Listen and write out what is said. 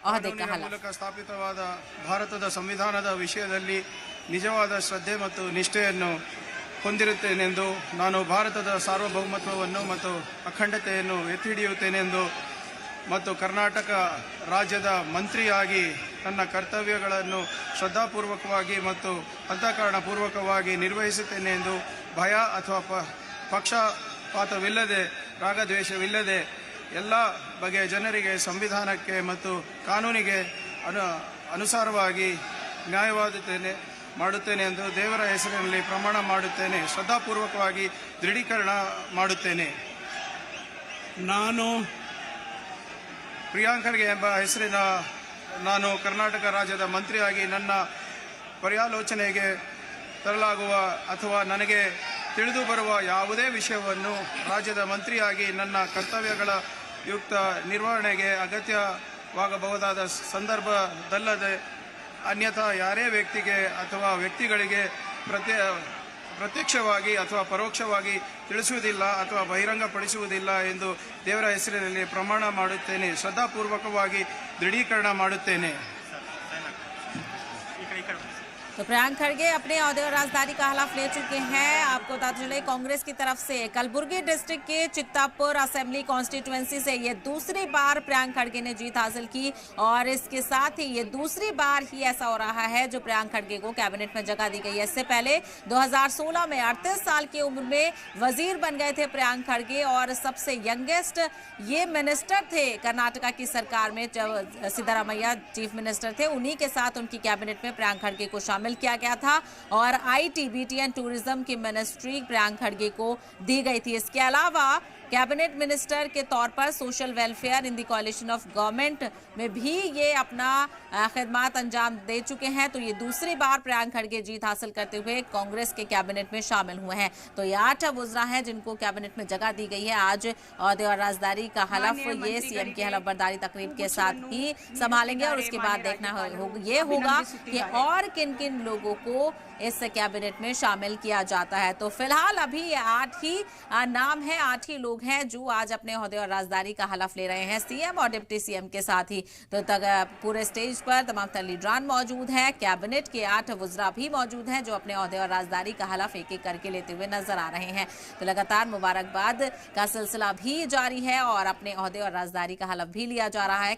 ओहदे का हलफ। ಮೂಲಕ ಸ್ಥಾಪಿತವಾದ ಭಾರತದ ಸಂವಿಧಾನದ ವಿಷಯದಲ್ಲಿ ನಿಜವಾದ ಶ್ರದ್ಧೆ ಮತ್ತು ನಿಷ್ಠೆಯನ್ನು ಹೊಂದಿರುತ್ತೇನೆಂದು ನಾನು ಭಾರತದ ಸಾರ್ವಭೌಮತ್ವವನ್ನು ಮತ್ತು ಅಖಂಡತೆಯನ್ನು ಎತ್ತಿ ಹಿಡಿಯುತ್ತೇನೆಂದು ಮತ್ತು ಕರ್ನಾಟಕ ರಾಜ್ಯದ ಮಂತ್ರಿಯಾಗಿ ನನ್ನ ಕರ್ತವ್ಯಗಳನ್ನು ಶ್ರದ್ಧಾಪೂರ್ವಕವಾಗಿ ಮತ್ತು ಅಂತಃಕರಣಪೂರ್ವಕವಾಗಿ ನಿರ್ವಹಿಸುತ್ತೇನೆ ಎಂದು ಭಯ ಅಥವಾ ಪಕ್ಷಪಾತವಿಲ್ಲದೆ ರಾಗದ್ವೇಷವಿಲ್ಲದೆ ಎಲ್ಲ ಬಗೆಯ ಜನರಿಗೆ ಸಂವಿಧಾನಕ್ಕೆ ಮತ್ತು ಕಾನೂನಿಗೆ ಅನುಸಾರವಾಗಿ ನ್ಯಾಯವಾದುತ್ತೇನೆ ಮಾಡುತ್ತೇನೆ ಎಂದು ದೇವರ ಹೆಸರಿನಲ್ಲಿ ಪ್ರಮಾಣ ಮಾಡುತ್ತೇನೆ. ಶ್ರದ್ಧಾಪೂರ್ವಕವಾಗಿ ದೃಢೀಕರಣ ಮಾಡುತ್ತೇನೆ. ನಾನು ಪ್ರಿಯಾಂಕ್ ಖರ್ಗೆ ಎಂಬ ಹೆಸರಿನ ನಾನು ಕರ್ನಾಟಕ ರಾಜ್ಯದ ಮಂತ್ರಿಯಾಗಿ ನನ್ನ ಪರ್ಯಾಲೋಚನೆಗೆ ತರಲಾಗುವ ಅಥವಾ ನನಗೆ ತಿಳಿದು ಬರುವ ಯಾವುದೇ ವಿಷಯವನ್ನು ರಾಜ್ಯದ ಮಂತ್ರಿಯಾಗಿ ನನ್ನ ಕರ್ತವ್ಯಗಳ ಯುಕ್ತ ನಿರ್ವಹಣೆಗೆ ಅಗತ್ಯವಾಗಬಹುದಾದ ಸಂದರ್ಭದಲ್ಲದೆ ಅನ್ಯಥಾ ಯಾರೇ ವ್ಯಕ್ತಿಗೆ ಅಥವಾ ವ್ಯಕ್ತಿಗಳಿಗೆ ಪ್ರತ್ಯಕ್ಷವಾಗಿ ಅಥವಾ ಪರೋಕ್ಷವಾಗಿ ತಿಳಿಸುವುದಿಲ್ಲ ಅಥವಾ ಬಹಿರಂಗಪಡಿಸುವುದಿಲ್ಲ ಎಂದು ದೇವರ ಹೆಸರಿನಲ್ಲಿ ಪ್ರಮಾಣ ಮಾಡುತ್ತೇನೆ. ಶ್ರದ್ಧಾಪೂರ್ವಕವಾಗಿ ದೃಢೀಕರಣ ಮಾಡುತ್ತೇನೆ. तो प्रियांक खड़गे अपने ओहदे और राजधानी का हलफ ले चुके हैं। आपको बता चले कांग्रेस की तरफ से कलबुर्गी डिस्ट्रिक्ट के चित्तापुर असेंबली कॉन्स्टिट्यूएंसी से ये दूसरी बार प्रियांक खड़गे ने जीत हासिल की और इसके साथ ही ये दूसरी बार ही ऐसा हो रहा है जो प्रियांक खड़गे को कैबिनेट में जगह दी गई है। इससे पहले 2016 में 38 साल की उम्र में वजीर बन गए थे प्रियांक खड़गे और सबसे यंगेस्ट ये मिनिस्टर थे कर्नाटका की सरकार में जब सिद्धारमैया चीफ मिनिस्टर थे। उन्हीं के साथ उनकी कैबिनेट में प्रियांक खड़गे को शामिल किया गया था और IT, BT एंड टूरिज्म की मिनिस्ट्री प्रियांक खड़गे को दी गई थी। इसके अलावा कैबिनेट मिनिस्टर के तौर पर social welfare in the कोalition of government में भी ये अपना खिदमत अंजाम दे चुके हैं। तो ये दूसरी बार प्रियांक खड़गे जीत हासिल करते हुए कांग्रेस के कैबिनेट में शामिल हुए हैं। तो ये 8 वुज़रा हैं जिनको कैबिनेट में जगह दी गई है। आज ओहदे और राजदारी का हलफ ये सीएम की हलफ बर्दारी तकरीब के साथ ही संभालेंगे और उसके बाद देखना ये होगा कि और किन किन लोगों को इस कैबिनेट में शामिल किया जाता है। तो फिलहाल अभी ये 8 ही नाम है, 8 ही लोग हैं जो आज अपने ओहदे और राजदारी का हलफ ले रहे हैं सीएम और डिप्टी सीएम के साथ ही। तो पूरे स्टेज पर तमाम तर लीडरान मौजूद हैं। कैबिनेट के 8 वुज़रा भी मौजूद हैं जो अपने ओहदे और राजदारी का हलफ एक एक करके लेते हुए नजर आ रहे हैं। तो लगातार मुबारकबाद का सिलसिला भी जारी है और अपने ओहदे और राजदारी का हलफ भी लिया जा रहा है।